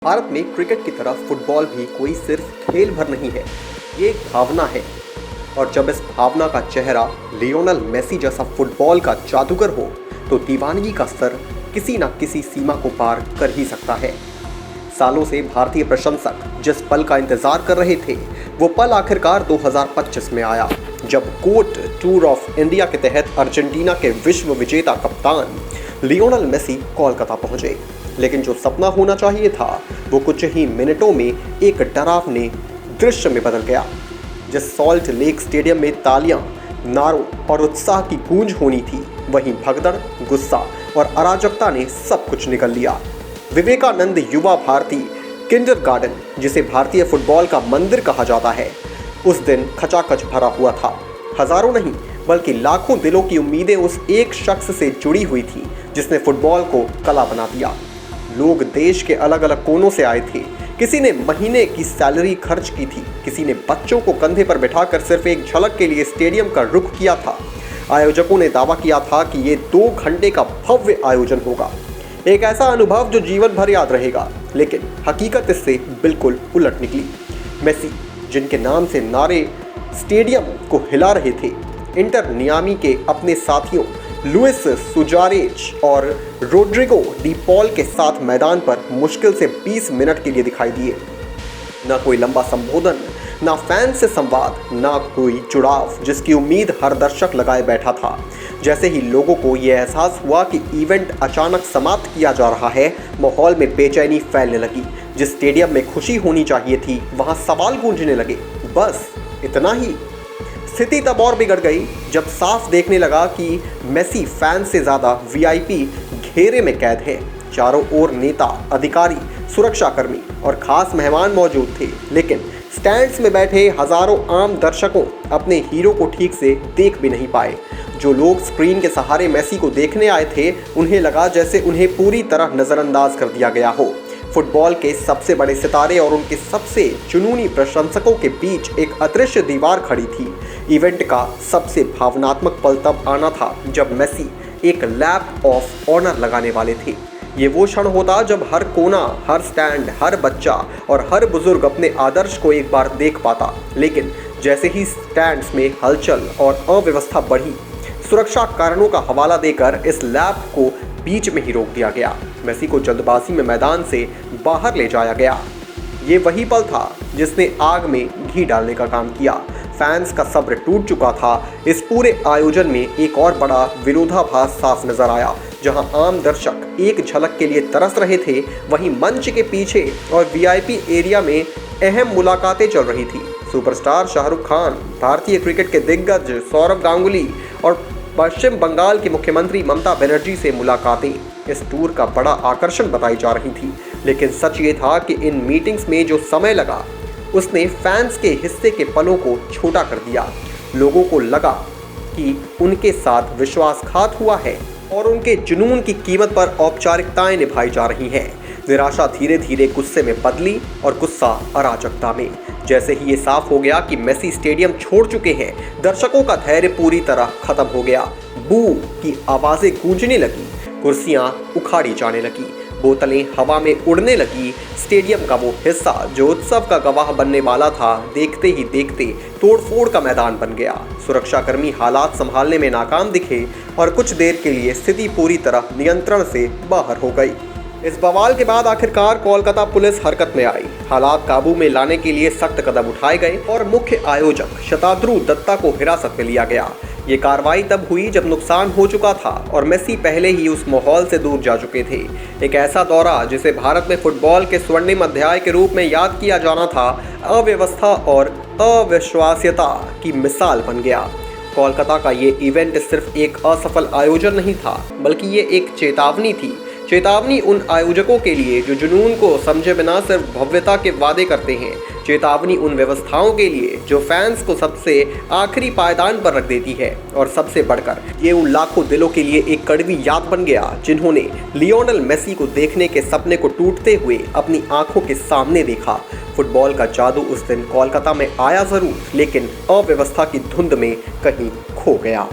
भारत में क्रिकेट की तरह फुटबॉल भी कोई सिर्फ खेल भर नहीं है, ये एक भावना है। और जब इस भावना का चेहरा लियोनेल मेसी जैसा फुटबॉल का जादूगर हो तो दीवानगी का स्तर किसी न किसी सीमा को पार कर ही सकता है। सालों से भारतीय प्रशंसक जिस पल का इंतजार कर रहे थे वो पल आखिरकार 2025 में आया, जब गोट टूर ऑफ इंडिया के तहत अर्जेंटीना के विश्व विजेता कप्तान लियोनेल मेसी कोलकाता पहुंचे। लेकिन जो सपना होना चाहिए था वो कुछ ही मिनटों में एक डरावने दृश्य में बदल गया। जिस सॉल्ट लेक स्टेडियम में तालियां, नारों और उत्साह की गूंज होनी थी, वहीं भगदड़, गुस्सा और अराजकता ने सब कुछ निगल लिया। विवेकानंद युवा भारती किंडरगार्टन, जिसे भारतीय फुटबॉल का मंदिर कहा जाता है, उस दिन खचाखच भरा हुआ था। हजारों नहीं बल्कि लाखों दिलों की उम्मीदें उस एक शख्स से जुड़ी हुई थी जिसने फुटबॉल को कला बना दिया। लोग देश के अलग अलग कोनों से आए थे। किसी ने महीने की सैलरी खर्च की थी, किसी ने बच्चों को कंधे पर बिठाकर सिर्फ एक झलक के लिए स्टेडियम का रुख किया था। आयोजकों ने दावा किया था कि ये 2 घंटे का भव्य आयोजन होगा, एक ऐसा अनुभव जो जीवन भर याद रहेगा। लेकिन हकीकत इससे बिल्कुल उलट निकली। मेसी, जिनके नाम से नारे स्टेडियम को हिला रहे थे, इंटर मियामी के अपने साथियों लुइस सुजारेज और रोड्रिगो डी पॉल के साथ मैदान पर मुश्किल से 20 मिनट के लिए दिखाई दिए। ना कोई लंबा संबोधन, ना फैन से संवाद, ना कोई जुड़ाव जिसकी उम्मीद हर दर्शक लगाए बैठा था। जैसे ही लोगों को यह एहसास हुआ कि इवेंट अचानक समाप्त किया जा रहा है, माहौल में बेचैनी फैलने लगी। जिस स्टेडियम में खुशी होनी चाहिए थी, वहां सवाल गूंजने लगे। बस इतना ही। स्थिति तब और बिगड़ गई जब साफ देखने लगा कि मेसी फैन से ज़्यादा वीआईपी घेरे में कैद है। चारों ओर नेता, अधिकारी, सुरक्षाकर्मी और खास मेहमान मौजूद थे, लेकिन स्टैंड्स में बैठे हजारों आम दर्शकों अपने हीरो को ठीक से देख भी नहीं पाए। जो लोग स्क्रीन के सहारे मेसी को देखने आए थे, उन्हें लगा जैसे उन्हें पूरी तरह नज़रअंदाज कर दिया गया हो। फुटबॉल के सबसे बड़े सितारे और उनके सबसे जुनूनी प्रशंसकों के बीच एक अदृश्य दीवार खड़ी थी। इवेंट का सबसे भावनात्मक पल तब आना था जब मेसी एक लैप ऑफ ऑनर लगाने वाले थे। ये वो क्षण होता जब हर कोना, हर स्टैंड, हर बच्चा और हर बुजुर्ग अपने आदर्श को एक बार देख पाता। लेकिन जैसे ही स्टैंड्स में हलचल और अव्यवस्था बढ़ी, सुरक्षा कारणों का हवाला देकर इस लैप को बीच में ही रोक दिया गया। मेसी को जल्दबाजी में मैदान से बाहर ले जाया गया। ये वही पल था जिसने आग में घी डालने का काम किया। फैंस का सब्र टूट चुका था। इस पूरे आयोजन में एक और बड़ा विरोधाभास साफ नजर आया। जहां आम दर्शक एक झलक के लिए तरस रहे थे, वहीं मंच के पीछे और वीआईपी एरिया में अहम मुलाकातें चल रही थी। सुपरस्टार शाहरुख खान, भारतीय क्रिकेट के दिग्गज सौरव गांगुली और पश्चिम बंगाल की मुख्यमंत्री ममता बनर्जी से मुलाकातें इस टूर का बड़ा आकर्षण बताई जा रही थी। लेकिन सच ये था कि इन मीटिंग्स में जो समय लगा, उसने फैंस के हिस्से के पलों को छोटा कर दिया। लोगों को लगा कि उनके साथ विश्वासघात हुआ है और उनके जुनून की कीमत पर औपचारिकताएं निभाई जा रही हैं। निराशा धीरे धीरे गुस्से में बदली और गुस्सा अराजकता में। जैसे ही ये साफ हो गया कि मेसी स्टेडियम छोड़ चुके हैं, दर्शकों का धैर्य पूरी तरह खत्म हो गया। बू की आवाज़ें गूंजने लगी, कुर्सियां उखाड़ी जाने लगी, बोतलें हवा में उड़ने लगी। स्टेडियम का वो हिस्सा जो उत्सव का गवाह बनने वाला था, देखते ही देखते तोड़फोड़ का मैदान बन गया। सुरक्षाकर्मी हालात संभालने में नाकाम दिखे और कुछ देर के लिए स्थिति पूरी तरह नियंत्रण से बाहर हो गई। इस बवाल के बाद आखिरकार कोलकाता पुलिस हरकत में आई। हालात काबू में लाने के लिए सख्त कदम उठाए गए और मुख्य आयोजक शताद्रु दत्ता को हिरासत में लिया गया। ये कार्रवाई तब हुई जब नुकसान हो चुका था और मेसी पहले ही उस माहौल से दूर जा चुके थे। एक ऐसा दौरा जिसे भारत में फुटबॉल के स्वर्णिम अध्याय के रूप में याद किया जाना था, अव्यवस्था और अविश्वास्यता की मिसाल बन गया। कोलकाता का ये इवेंट सिर्फ एक असफल आयोजन नहीं था, बल्कि ये एक चेतावनी थी। चेतावनी उन आयोजकों के लिए जो जुनून को समझे बिना सिर्फ भव्यता के वादे करते हैं। चेतावनी उन व्यवस्थाओं के लिए जो फैंस को सबसे आखिरी पायदान पर रख देती है। और सबसे बढ़कर ये उन लाखों दिलों के लिए एक कड़वी याद बन गया जिन्होंने लियोनेल मेसी को देखने के सपने को टूटते हुए अपनी आंखों के सामने देखा। फुटबॉल का जादू उस दिन कोलकाता में आया जरूर, लेकिन अव्यवस्था की धुंध में कहीं खो गया।